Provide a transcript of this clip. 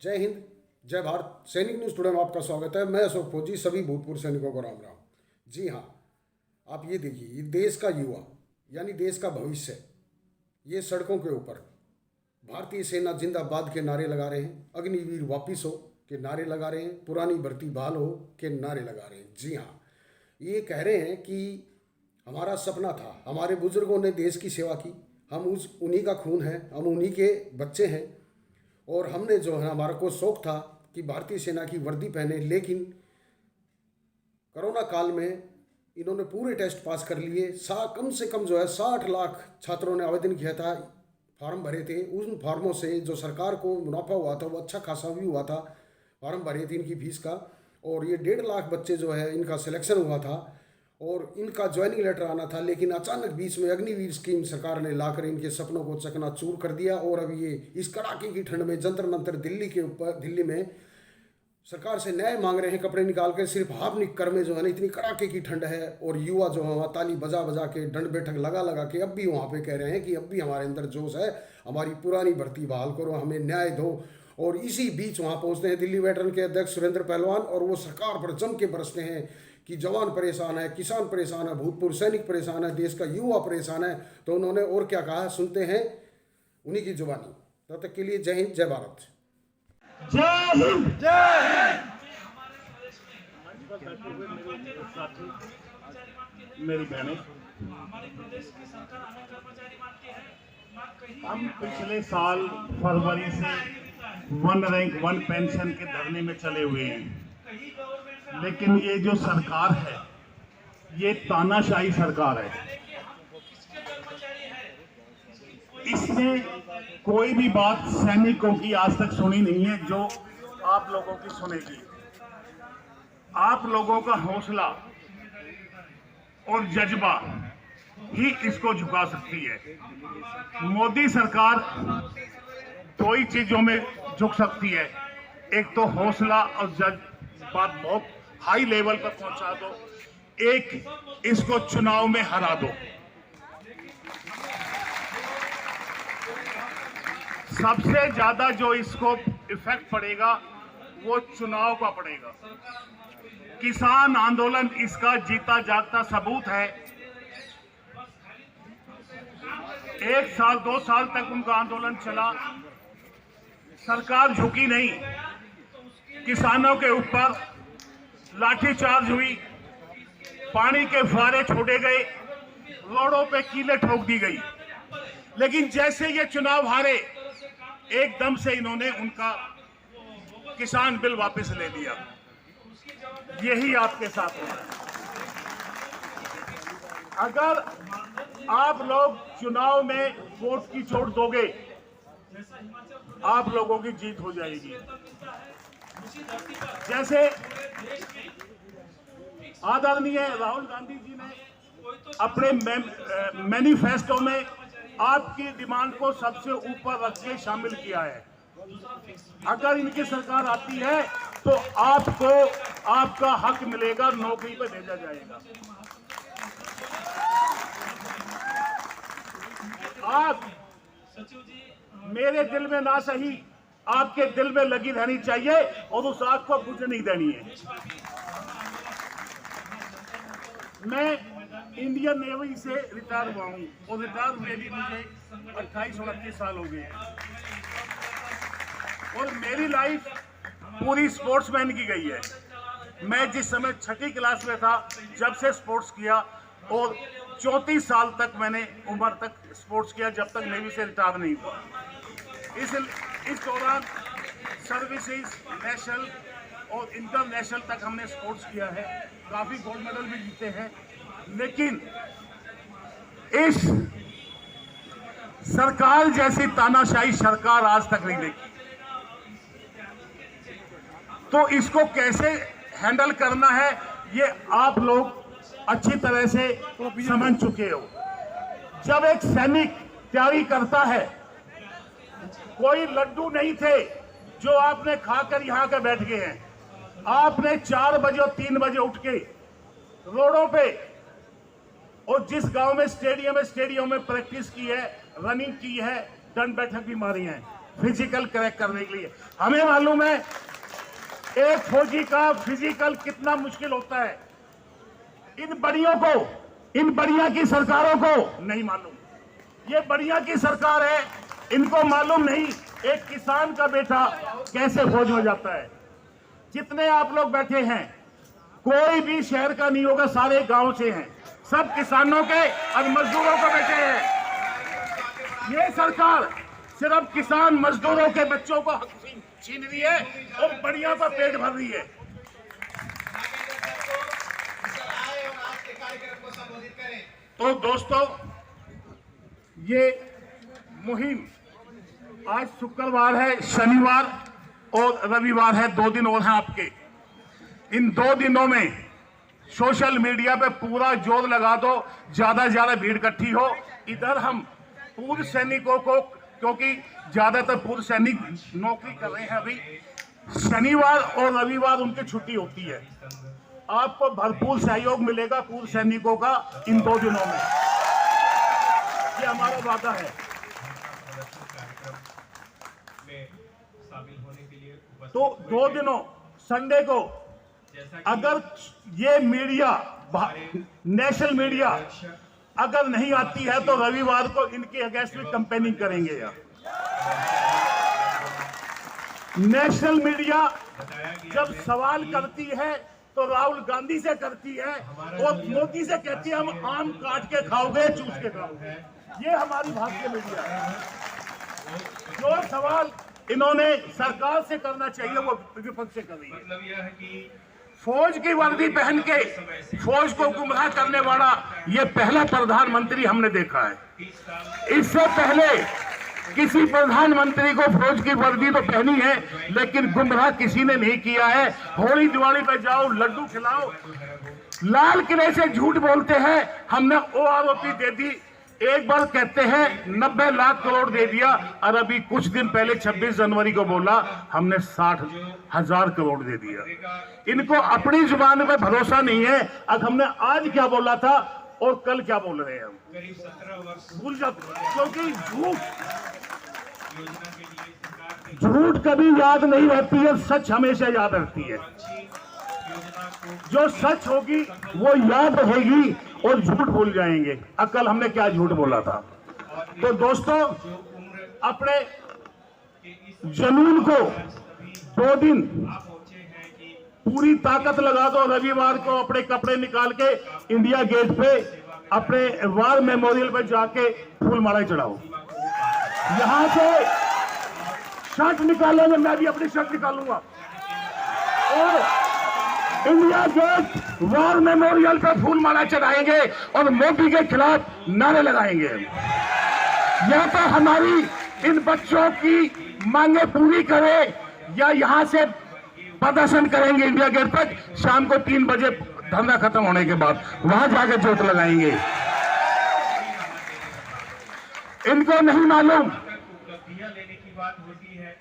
जय हिंद, जय भारत। सैनिक न्यूज़ टुडे में आपका स्वागत है। मैं अशोक फौजी, सभी भूतपूर्व सैनिकों को राम राम। जी हाँ, आप ये देखिए, ये देश का युवा यानी देश का भविष्य, ये सड़कों के ऊपर भारतीय सेना जिंदाबाद के नारे लगा रहे हैं, अग्निवीर वापिस हो के नारे लगा रहे हैं, पुरानी भर्ती बहाल हो के नारे लगा रहे हैं। जी हाँ, ये कह रहे हैं कि हमारा सपना था, हमारे बुजुर्गों ने देश की सेवा की, हम उन्हीं का खून है, हम उन्हीं के बच्चे हैं और हमने जो है, हमारा को शौक था कि भारतीय सेना की वर्दी पहने। लेकिन कोरोना काल में इन्होंने पूरे टेस्ट पास कर लिए। कम से कम जो है 60 लाख छात्रों ने आवेदन किया था, फार्म भरे थे। उन फार्मों से जो सरकार को मुनाफा हुआ था वो अच्छा खासा भी हुआ था। फार्म भरे थे इनकी फीस का, और ये 1.5 लाख बच्चे जो है इनका सिलेक्शन हुआ था और इनका ज्वाइनिंग लेटर आना था। लेकिन अचानक बीच में अग्निवीर स्कीम सरकार ने लाकर इनके सपनों को चकनाचूर कर दिया। और अब ये इस कड़ाके की ठंड में जंतर मंतर दिल्ली में सरकार से न्याय मांग रहे हैं, कपड़े निकाल कर। सिर्फ हाफ निक्कर में जो है ना, इतनी कड़ाके की ठंड है और युवा जो है वहाँ ताली बजा बजा के, दंड बैठक लगा लगा के अब भी वहाँ पे कह रहे हैं कि अब भी हमारे अंदर जोश है, हमारी पुरानी भर्ती बहाल करो, हमें न्याय दो। और इसी बीच वहाँ पहुँचते हैं दिल्ली वेटरन के अध्यक्ष सुरेंद्र पहलवान, और वो सरकार पर जम के बरसते हैं कि जवान परेशान है, किसान परेशान है, भूतपूर्व सैनिक परेशान है, देश का युवा परेशान है। तो उन्होंने और क्या कहा, सुनते हैं उन्हीं की जुबानी। तब तक के लिए जय हिंद, जय भारत। जय हिंद, जय हिंद। मेरी बहनें, हम पिछले साल फरवरी से 1 रैंक 1 पेंशन के धरने में चले हुए हैं। लेकिन ये जो सरकार है, ये तानाशाही सरकार है। इसने कोई भी बात सैनिकों की आज तक सुनी नहीं है जो आप लोगों की सुनेगी। आप लोगों का हौसला और जज्बा ही इसको झुका सकती है। मोदी सरकार दो ही चीजों में झुक सकती है, एक तो हौसला और जज्बात बहुत हाई लेवल पर पहुंचा दो, एक इसको चुनाव में हरा दो। सबसे ज्यादा जो इसको इफेक्ट पड़ेगा वो चुनाव का पड़ेगा। किसान आंदोलन इसका जीता जागता सबूत है। 1 साल 2 साल तक उनका आंदोलन चला, सरकार झुकी नहीं। किसानों के ऊपर लाठीचार्ज हुई, पानी के फुहारे छोड़े गए, रोडों पे कीलें ठोक दी गई। लेकिन जैसे ये चुनाव हारे, एकदम से इन्होंने उनका किसान बिल वापस ले लिया। यही आपके साथ हो रहा है। अगर आप लोग चुनाव में वोट की चोट दोगे, आप लोगों की जीत हो जाएगी। जैसे आदरणीय राहुल गांधी जी ने अपने मैनिफेस्टो में आपकी डिमांड को सबसे ऊपर रख के शामिल किया है। अगर इनकी सरकार आती है तो आपको आपका हक मिलेगा, नौकरी पर भेजा जाएगा। आप मेरे दिल में ना सही, आपके दिल में लगी रहनी चाहिए और उस आग को बुझ नहीं देनी है। मैं इंडियन नेवी से रिटायर हुआ हूँ और रिटायर हुए भी मुझे 28-29 साल हो गए हैं और मेरी लाइफ पूरी स्पोर्ट्समैन की गई है। मैं जिस समय 6ठी क्लास में था जब से स्पोर्ट्स किया और 34 साल तक मैंने उम्र तक स्पोर्ट्स किया, जब तक नेवी से रिटायर नहीं हुआ। इस दौरान सर्विसेज, नेशनल और इंटरनेशनल तक हमने स्पोर्ट्स किया है, काफी गोल्ड मेडल भी जीते हैं। लेकिन इस सरकार जैसी तानाशाही सरकार आज तक नहीं देखी। तो इसको कैसे हैंडल करना है ये आप लोग अच्छी तरह से समझ चुके हो। जब एक सैनिक तैयारी करता है, कोई लड्डू नहीं थे जो आपने खाकर यहाँ के बैठ गए हैं। आपने 4 बजे और 3 बजे उठ के रोडों पे और जिस गांव में स्टेडियम में प्रैक्टिस की है, रनिंग की है, दंड बैठक भी मारी है। फिजिकल क्रैक करने के लिए। हमें मालूम है एक फौजी का फिजिकल कितना मुश्किल होता है, इन बढ़ियों को, इन बढ़िया की सरकारों को नहीं मालूम। ये बढ़िया की सरकार है, इनको मालूम नहीं एक किसान का बेटा कैसे फौज में जाता है। जितने आप लोग बैठे हैं कोई भी शहर का नहीं होगा, सारे गांव से हैं, सब किसानों के और मजदूरों को बैठे हैं। ये सरकार सिर्फ किसान मजदूरों के बच्चों को छीन रही है और बढ़िया का पेट भर रही है। तो दोस्तों, ये मुहिम आज शुक्रवार है, शनिवार और रविवार है, 2 दिन और हैं आपके। इन 2 दिनों में सोशल मीडिया पे पूरा जोर लगा दो, ज्यादा से ज्यादा भीड़ इकट्ठी हो। इधर हम पूर्व सैनिकों को, क्योंकि ज्यादातर पूर्व सैनिक नौकरी कर रहे हैं अभी, शनिवार और रविवार उनकी छुट्टी होती है, आपको भरपूर सहयोग मिलेगा पूर्व सैनिकों का इन 2 दिनों में। ये हमारा वादा है। तो 2 दिनों संडे को अगर ये मीडिया, नेशनल मीडिया अगर नहीं आती है तो रविवार को इनके अगेंस्ट में कैंपेनिंग करेंगे। यार नेशनल मीडिया जब सवाल करती है तो राहुल गांधी से करती है और मोदी से कहती है हम आम काट के खाओगे, चूस के खाओगे। ये हमारी भारतीय मीडिया है। जो सवाल इन्होंने सरकार से करना चाहिए वो विपक्ष से कर रही है। मतलब यह है कि फौज की वर्दी पहन के फौज को गुमराह करने वाला ये पहला प्रधानमंत्री हमने देखा है। इससे पहले किसी प्रधानमंत्री को फौज की वर्दी तो पहनी है, लेकिन गुमराह किसी ने नहीं किया है। होली दिवाली पे जाओ, लड्डू खिलाओ, लाल किले से झूठ बोलते हैं हमने OROP दे दी। एक बार कहते हैं 90 लाख करोड़ दे दिया, और अभी कुछ दिन पहले 26 जनवरी को बोला हमने 60,000 करोड़ दे दिया। इनको अपनी जुबान पे भरोसा नहीं है। अब हमने आज क्या बोला था और कल क्या बोल रहे हैं हम करीब 17 वर्ष भूल जाते, क्योंकि योजना के लिए सरकार ने झूठ कभी याद नहीं रहती है, सच हमेशा याद रहती है। अच्छी योजना को जो सच होगी वो याद रहेगी और झूठ भूल जाएंगे। कल हमने क्या झूठ बोला था। तो दोस्तों, जो उम्र अपने के इस जुनून को 2 दिन पहुंचे हैं कि पूरी ताकत लगा दो। रविवार को अपने कपड़े निकाल के इंडिया गेट पे अपने वार मेमोरियल पे जाके फूल माला चढ़ाओ। यहां से शर्ट निकालेंगे, मैं भी अपनी शर्ट निकालूंगा और इंडिया गेट वार मेमोरियल पे फूल माला चढ़ाएंगे और मोदी के खिलाफ नारे लगाएंगे। या तो हमारी इन बच्चों की मांगे पूरी करे या यहां से प्रदर्शन करेंगे इंडिया गेट तक। शाम को 3 बजे धरना खत्म होने के बाद वहां जाकर जोत लगाएंगे। इनको नहीं मालूम उपलब्धियां लेने की बात होती है